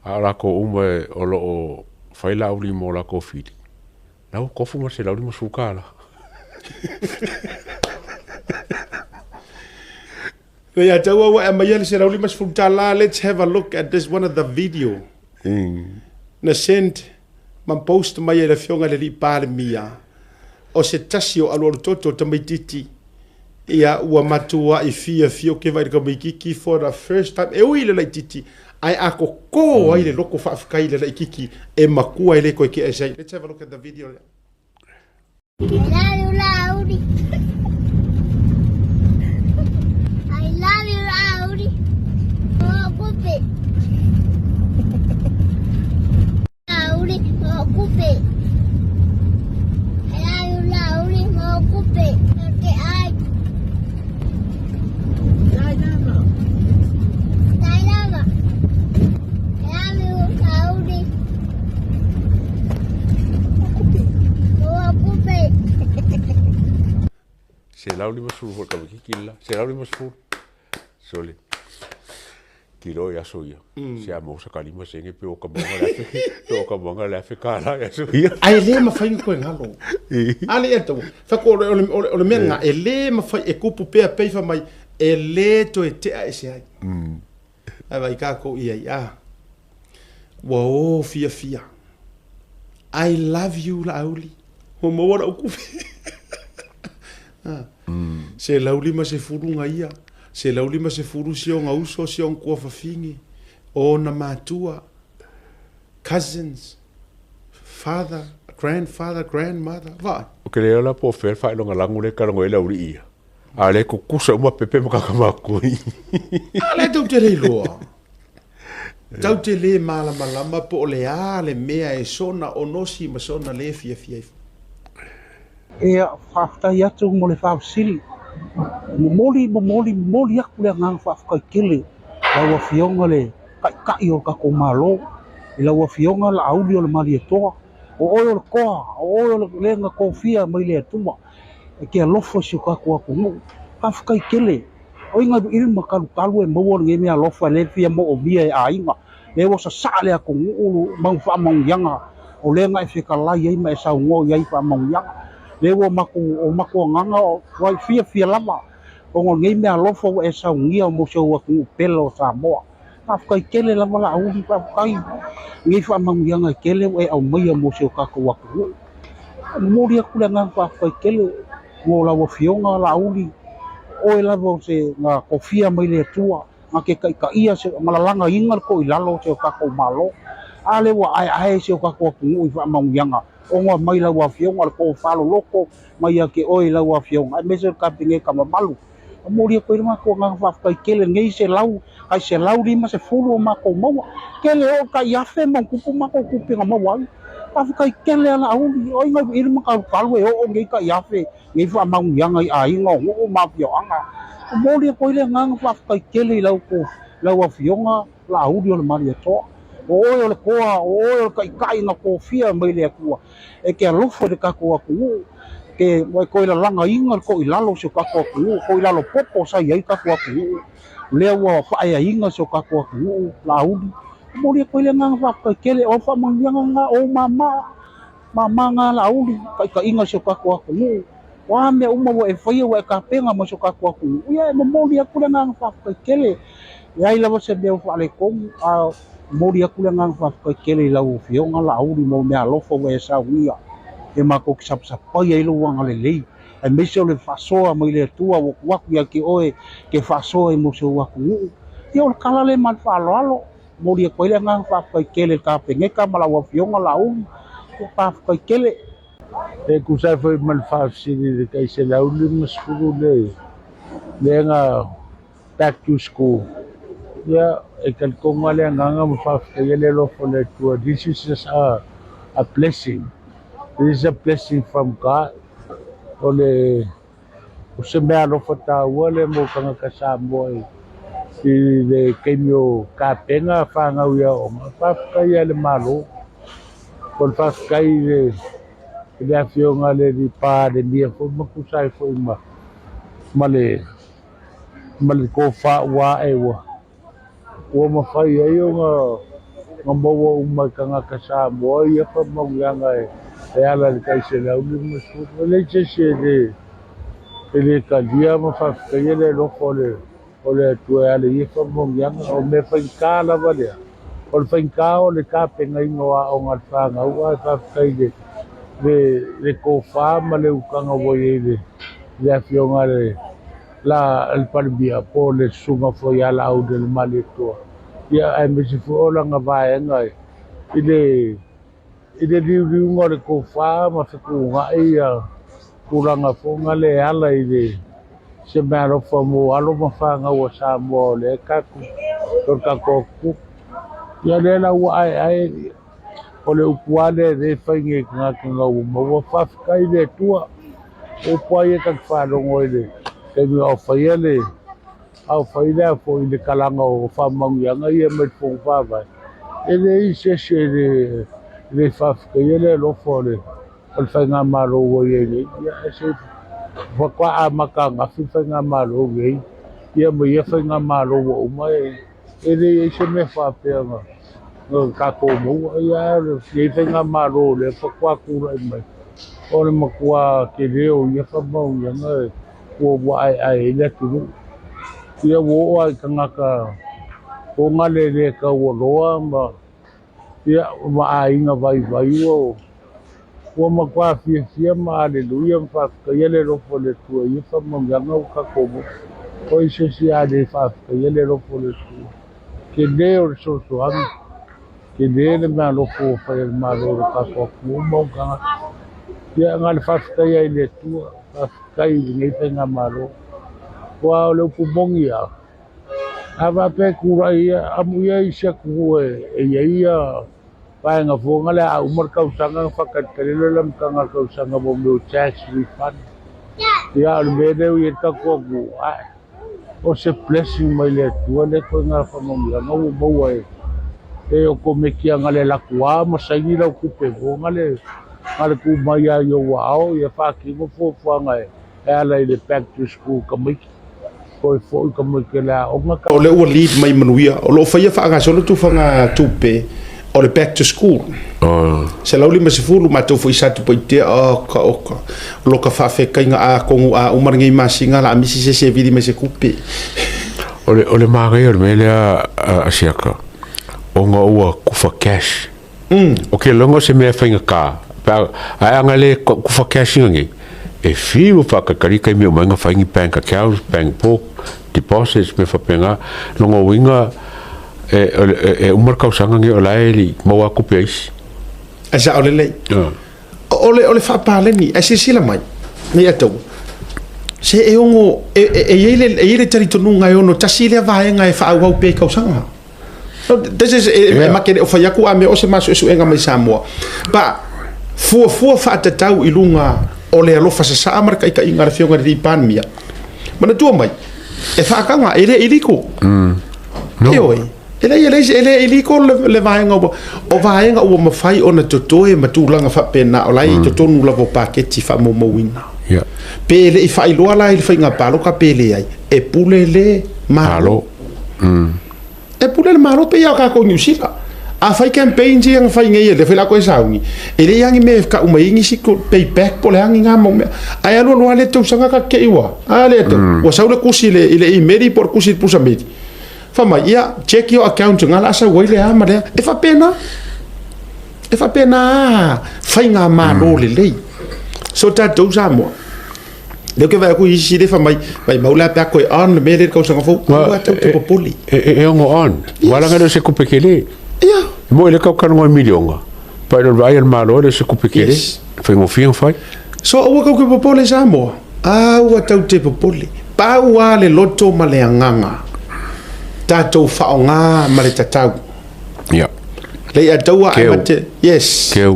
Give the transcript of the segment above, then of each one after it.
A la ko ume o lo o fai lauli mo la ko fili. Nau kofu ma se lauli ma sukala. Let's have a look at this one of the video. Na send man post mai e le fionga le li pale mia. O se tasi o alo toto tamaititi. Ia ua matua I fia ke vai ka kiki for the first time. E ui le lai titi. Ai ako ko ai le loko whaafikai le lai kiki. E makua I le koe ke e sei. Let's have a look at the video. Laaulialemalietoa Gae. Se lauli masuru ho kawi kila. Se lauli masuru. Sole. Kilo ya soia. Se amo sa kalima senge pe o ka monga le fe. Pe o ka monga le fe kala ya soia. Ai le ma fai ko ngalo. Ale eto. Fa ko o menga e le ma fai e kupu pe fa mai e le to e te ai se ai. Ai vai ka ko ia. Wo fia. I love you lauli. Ho mo ora o kufi. Se lauli ma se furunga ia. Se lauli ma se furu si o ngauso si o kua fafingi. O na matua. Cousins. Father. Grandfather. Grandmother. Vai. O ke leo la po fer fai longa langu le karongo e lauli ia. A le kukusa uma pepe makamakui. A le tau te rei loa. Tau te le malama po le a le mea e sona o nosi ma sona le fia. E whaftai atu mo le whaafsiri. Moli aku le ngang whaafkai kele. Laua fionga le kai o kako malo. I laua fionga la Laaulialemalietoa. O oyo le koa, o oyo le lenga kofia mai le atua. E kia lofo si o kako aku ngu. Whaafkai kele. O inga ilma kalu e maua nge mea lofa le fia mo o mia e ainga. Le wasa saa le ako ngu mau whaamang yanga. O lenga e whikalai ei ma e saungo iai whaamang yanga. Lewa mako nganga o wai fia lama o ngei mea lofo e saungia mo se ua ku pelo Samoa afkai kele lama la uli afkai ngi fa mangianga kele e au mai mo se ka ko ku mo ria ku nga afkai kele mo la wo fionga la uli o e la vo se nga kofia mai le tua nga ke kai ia se malalanga ingal ko ilalo se ka ko malo ale wa ai se ka ko ku fa mangianga o ngā mai lau a fionga le ko whalo loko mai a ke oi lau a fionga ai mese ka pinge ka mamalu a mori a koe rima ko ngā whafkai kele ngei se lau kai se lau rima se fulu o mako maua kele o ka iafe mang kupu mako kupi ngā maua ai whafkai kele ala auli oi ngai irima ka kalu e o ngei ka iafe ngei wha maungi anga I a inga o mawhio anga a mori a koe le ngā whafkai kele lau ko lau a fionga Laaulialemalietoa o oyo le koa o oyo le kai na kofia mai le akua e ke alofo de kako aku ke mai ko ila langa inga ko ilalo so kako aku ko ilalo popo sa ia kako aku le wa fa ia inga so kako aku laudi mo le ko ile nga fa kele o fa mangianga nga o mama nga laudi ka inga so kako aku wa me uma wo e foi wa ka penga mo so kako aku ia mo le ko nga fa kele ia ila se be fa le ko mori aku le ngang whafkai kele lau fionga la auri mo mea lofo we sa uia e mako ki sapai ai lo wanga le lei e mese o le whasoa mai le tua waku ia ki oe ke whasoa I mo se waku uu te o le kala le man whaaloalo mori aku le ngang whafkai kele ka pengeka ma lau fionga la auri ke whafkai kele e kusai foi man whaafsiri de kai se lauli maskuru le nga back to school yeah, I can come ale nganga mafafka yele lofo le tua. This is just a blessing. This is a blessing from God. Ole se mea lofo ta wale mo kanga kasamo I le kemio ka penga fanga uia o mafafka yele malo. Kon fafka le afionga le di pa de mia fo makusai fo male ko fa wa e wa. O mawhai ai o ngā Ngamawa umai kanga kasamo ia pa mangyanga e ala kai se la uli musu le se ele kadia ma fa kele lo ole tu ale ia pa mangyanga o me fa kala vale o fa kao le ka penga ingoa o ngatanga ua fa kaide le ko fa ma le ukanga wo ele le afionga le la el palbia po le sunga fo ya Laaulialemalietoa ia ai me se fo ola nga vaenga ile liu le ko fa ma se ku nga ia kuranga fo nga le ala ile se me alo fa mo alo ma fa nga wa sa mo le ka ku ia le la wa ai o le upuale le fainge nga mo wa fa kai le tua o poi ka fa lo ngoi ke mi o fa ile au fa ile fo ile kalanga o fa mangyanga ia me fo fa va ele se le fa ke ile lo fo le o fa nga malo wo ile ia se fa kwa amaka nga fa nga malo ge ia mo ia fa nga malo wo mai ele se me fa pe nga ka ko mo ia le fa nga malo le fa kwa ku mai o le makua ke leo ia fa mangyanga ko wa ai le tu ia wo ai kangaka o ngale ka wo loa ma ia ma ai nga vai o ma kwa fia ma aleluia fa ka ele ro fo le tu ia fa mangyanga o ka ko o se si ade fa ka ele ro fo le tu ke leo so ami ke le ma lo fo fa el ma lo ka ko mo ka ia ngal fa ka ele tu fa ka i nei fa nga malo wa le pumongia ava pe kura ia amuia isa ku ia pa nga fo ngale a umar ka usanga fa ka kelelo lam ka nga usanga mo meu tax refund ia le mede ia ka ko o se blessing mai le tu le ko nga fa mo mo e o ko me kia ngale la kuā ma saingi la ku pe vo ngale ku mai ia yo wao ia fa ki mo fo nga e ala ile back to school ka mai ko fo ka mo ke la o nga o le ua lead mai manuia o lo faia fa nga solo tu fanga tupe o le back to school se lauli ma se fulu ma to foi sa tu poite o lo ka fa fe kai nga a ko a umar ngai masinga la misi se vidi me se kupe o le magai o mele a Asiata o nga ua kufa cash o ke longo se me fa nga ka pa a nga le kufa cash ngai e fiu fa ka karika mi o manga fa ngi bank account bank book deposits me fa penga longo winga e umar ka usanga ngi ola eli mo wa ku peis asa ole fa pale ni ase sila mai ni ato se e ongo ele tari tonu ngai ono tasile vai ngai fa wa pe ka usanga so this is makere o fa yaku ame o se maso su enga mai Samoa ba fu fa tatau ilunga ole alo fa sa amar kai ka inga fionga di pan mia mana tu mai e fa kanga ele iliko no ele iliko le vaenga o vaenga o mafai ona totoe matulanga fa pena o lai totonu la vo paketi fa mo wina ya pele i fa ilo ala il fa inga palo ka pele ai e pulele malo e pulele malo pe ya ka ko nyusila a fai campaign je ang fai ngai le fela ko saungi ele yangi me ka uma ingi siko payback po le hangi nga mo ai alo lo ale to sanga ka ke iwa ale to wa saule kusile ile i meri por kusit pusa meri fa ma ia check your account ngala sa wile ama le e fa pena fai nga ma lo le so ta to samo le ke va ku isi le fa mai maula pa ko on me le ko sanga fo wa to popoli e ngo on wala nga se ku pekele ia mo ele ka ngoi milionga pa le vai el malo le se ku pekele fa ngo fiang fai so o ko popoli samo wa to popoli pa wa le loto male nganga tatou whaonga ma le tatau. Ia. Le a taua ai mate. Yes. Keu.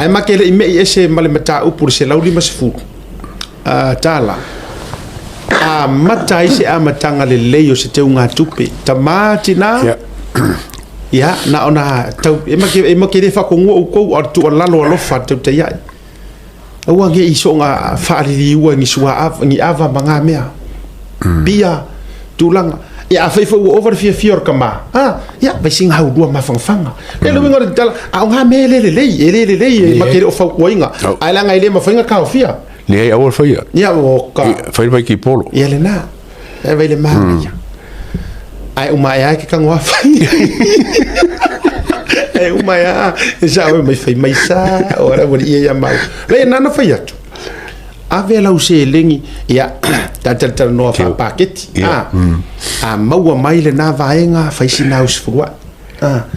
Ai make le ime i ese ma le mata upur se lauli ma se furu. Tala. Mata ise a matanga le leio se te unga tupe. Tamati na. Ia. Ia, na ona tau. E make le whakongo u kou ar tu alalo alofa tau te iai. Aua nge iso nga whaariri ua ni sua ni ava manga mea. Bia. Tulanga ia fai fo over fia fior kama ia vai singa hau dua mafanga le lo ngor tala a nga mele le ma kere o fa koinga ai la ngai le mafinga ka fia le ai awol fai ia o ka fai vai ki polo ia le na e vai le ma ai uma ia ke kangwa fai e uma ia já o mai fai mai sa ora mo ia mau le na fai atu ave la use lengi ia tata no fa paketi maua mai le na vaenga fai sina usfurua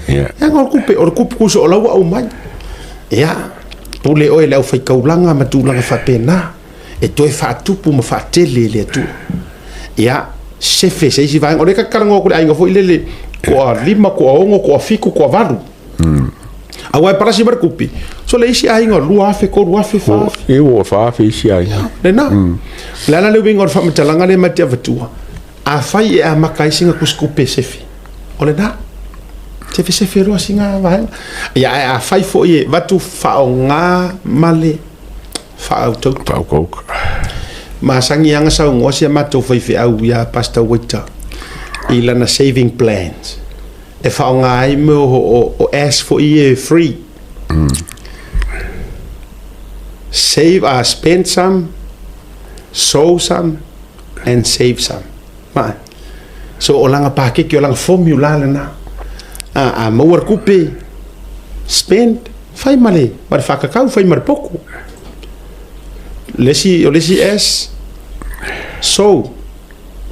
ia ngor kupe kuso la wa mai ia pule o le fai kaulanga matulanga fa pena e toi fa tupu ma fa tele le tu ia chefe sei si vaenga o le ka karango ko ai ngofo ile ko lima ko ongo ko fiku ko valu awai para si berkupi so le isi ai ngor lua fe ko lua fe fa e wo fa fe isi ai le na la le ngor fa mtalanga le matia vatua a fai e makai singa kuskupe sefi ole na sefi ro singa vai ya a fai fo ye vatu fa nga male fa auto ko ma sangi anga sa ngosia mato fai fe au ya pasta wita ilana saving plans e fa nga ai mo o ask for ye free save spend some sow some and save some so o langa pake ki o langa formula lana a mawar kupe spend fai male mar fakakau fai mar poku lesi es so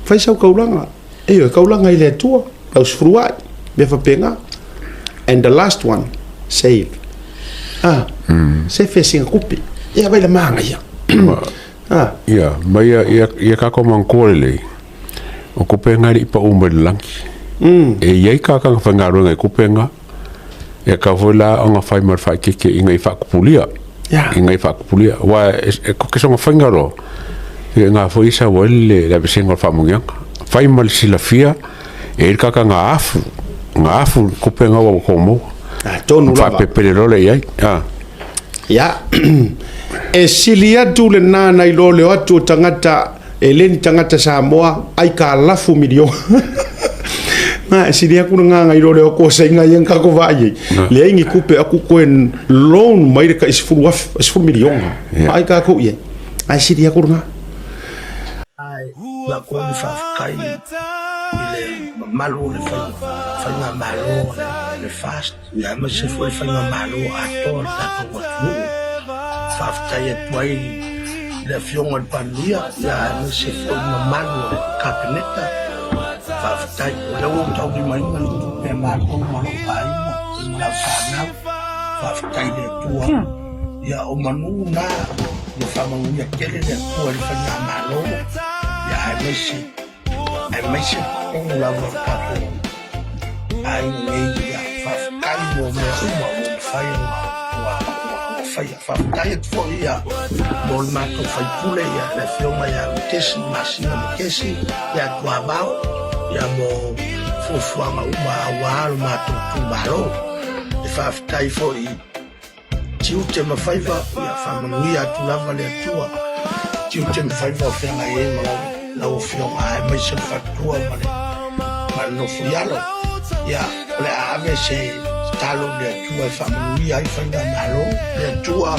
fai sau kaulanga e kaulanga ile tua laus fruai be fa penga and the last one save save singa kupe ia vai la manga ia ia mai ia ka ko man ko le o ko penga ri pa umel lanki e ia ka ka fanga ro ngai ko penga e ka vola nga fai mar fai ke ingai fa kupulia ingai fa kupulia wa ko ke so fanga ro e nga foi sa wole la besenga fa munga fai mal silafia e ka ka nga afu ko penga wa ko mo tonu fa pepelero le ia ia e silia tu le nana i lole atu tangata e len tangata Samoa ai ka lafu milio na silia ku nga i lole ko senga yen ka ko vai le ingi kupe aku ko en loan mai ka isfu milio ai ka ko ye ai silia ku nga ai la ko ni fa kai ile malo le fa na malo le fast ya ma se foi fa na malo a torta ko tu faftai tuai le fiong al pania ya no se foi na malo capineta faftai le o tau di mai man pe malo pai na fana faftai de tua ya o manu na le fama ya kele de tua le fa na malo ya ai mesi con la volta ai nei ya faftai no me fai fai foi ya bol mato fai pule ya la fioma ya kesi masina kesi ya tuabao ya mo fofua uma wal mato tubalo e fai foi tiu te ma fai va ya fama ya tu lava le tua tiu te ma fai va fela e ma la o fioma ai me se fatua ma no fuialo ya le ave se talo le tua famiglia ai fanga malo le tua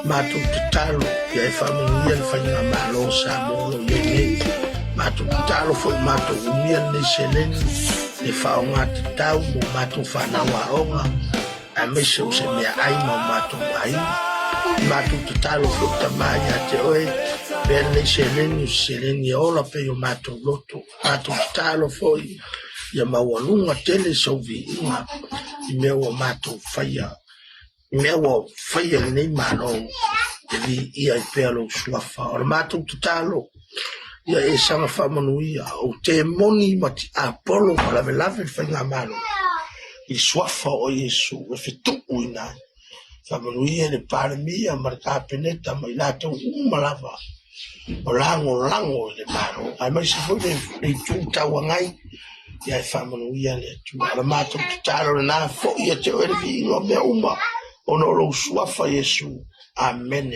ma tu talo e famiglia fanga malo sa mo le ma tu talo foi ma tu mia ne selen le fa uma tau mo ma tu fa na wa onga a me se me ai ma tu ai ma tu talo foi tamaya te oi ben le selen e ola pe o ma tu loto ma tu talo foi ya mawalunga tele sovi mewa mato faya nei mano devi ia pelo suafa or mato tutalo ia e sama famanuia o te moni mati apolo la velave fanga mano i suafa o Yesu e fitu uina famanuia le pare mia marca peneta mai lato malava o lango le mano ai mai se foi de tuta wangai ya famanuia le tu ala mato tutalo na fo ia te ervi no me uma ono lo suafa Yesu amen.